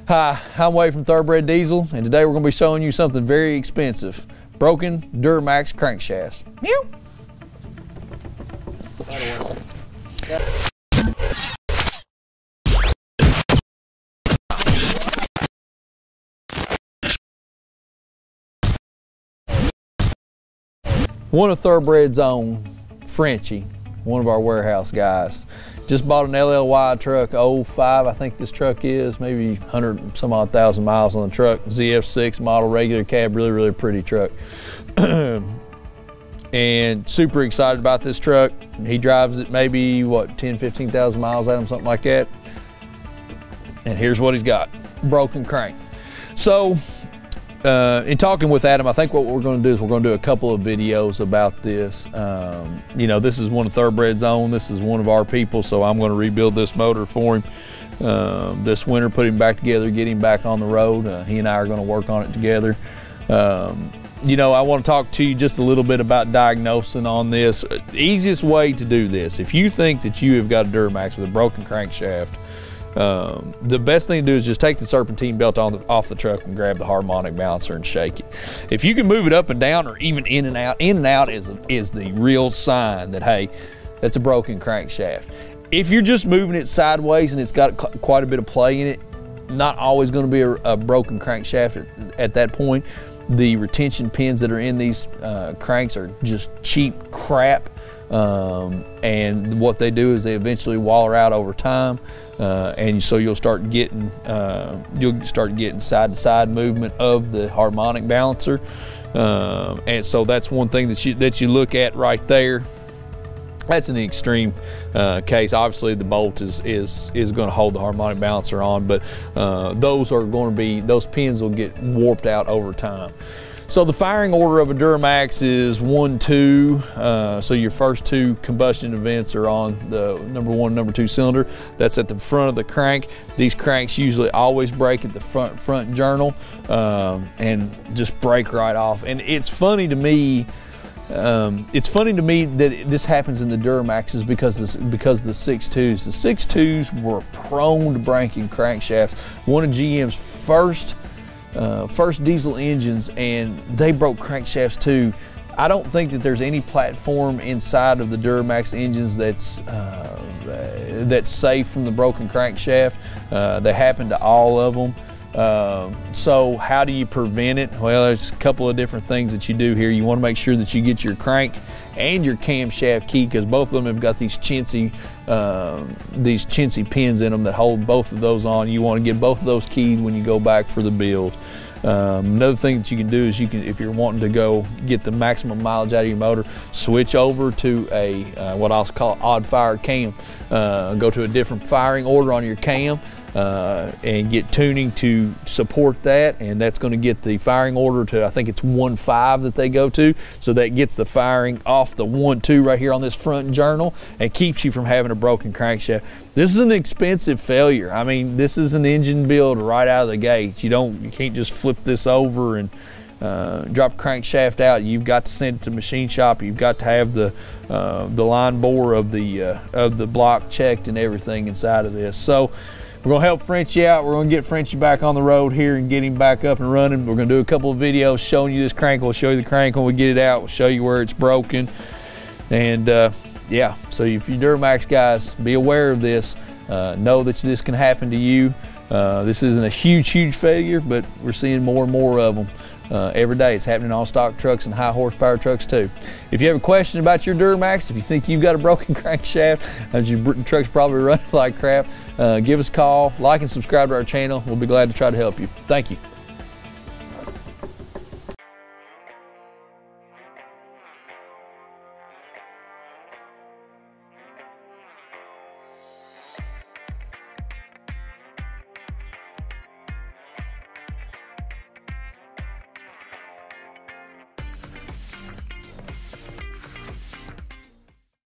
Hi, I'm Wade from Thoroughbred Diesel, and today we're going to be showing you something very expensive. Broken Duramax crankshafts. Meow. One of Thoroughbred's own, Frenchie, one of our warehouse guys, just bought an LLY truck, 05, I think this truck is, maybe 100 some odd thousand miles on the truck, ZF6 model, regular cab, really pretty truck. And super excited about this truck. He drives it maybe, what, 10, 15,000 miles at him, something like that. And here's what he's got, broken crank. So, in talking with Adam, I think what we're going to do is we're going to do a couple of videos about this. You know, this is one of Thoroughbred's own. This is one of our people, so I'm going to rebuild this motor for him this winter, put him back together, get him back on the road. He and I are going to work on it together. You know, I want to talk to you just a little bit about diagnosing on this. The easiest way to do this, if you think that you have got a Duramax with a broken crankshaft, the best thing to do is just take the serpentine belt off the truck and grab the harmonic balancer and shake it. If you can move it up and down or even in and out is the real sign that, hey, that's a broken crankshaft. If you're just moving it sideways and it's got quite a bit of play in it, not always going to be a broken crankshaft at that point. The retention pins that are in these cranks are just cheap crap. And what they do is they eventually waller out over time, and so you'll start getting side-to-side movement of the harmonic balancer, and so that's one thing that you look at right there. That's an extreme case. Obviously, the bolt is going to hold the harmonic balancer on, but those pins will get warped out over time. So the firing order of a Duramax is 1, 2. So your first two combustion events are on the number 1, number 2 cylinder. That's at the front of the crank. These cranks usually always break at the front journal and just break right off. And it's funny to me. That this happens in the Duramaxes because the 6.2s. The 6.2s were prone to breaking crankshafts. One of GM's first diesel engines, and they broke crankshafts too. I don't think that there's any platform inside of the Duramax engines that's safe from the broken crankshaft. They happen to all of them. So how do you prevent it? Well, there's a couple of different things that you do here. You want to make sure that you get your crank and your camshaft key, because both of them have got these chintzy pins in them that hold both of those on. You want to get both of those keyed when you go back for the build. Another thing that you can do is if you're wanting to go get the maximum mileage out of your motor, switch over to a what I'll call odd fire cam. Go to a different firing order on your cam and get tuning to support that, and that's going to get the firing order to, I think it's 1.5 that they go to, so that gets the firing off the 1.2 right here on this front journal and keeps you from having a broken crankshaft. This is an expensive failure. I mean, this is an engine build right out of the gate. You can't just flip this over and drop a crankshaft out. You've got to send it to machine shop. You've got to have the line bore of the block checked and everything inside of this. So we're gonna help Frenchie out. We're gonna get Frenchie back on the road here and get him back up and running. We're gonna do a couple of videos showing you this crank. We'll show you the crank when we get it out. We'll show you where it's broken. And yeah, so if you Duramax guys, be aware of this. Know that this can happen to you. This isn't a huge failure, but we're seeing more and more of them every day. It's happening on stock trucks and high horsepower trucks too. If you have a question about your Duramax, if you think you've got a broken crankshaft, your truck's probably running like crap, give us a call, like and subscribe to our channel. We'll be glad to try to help you. Thank you.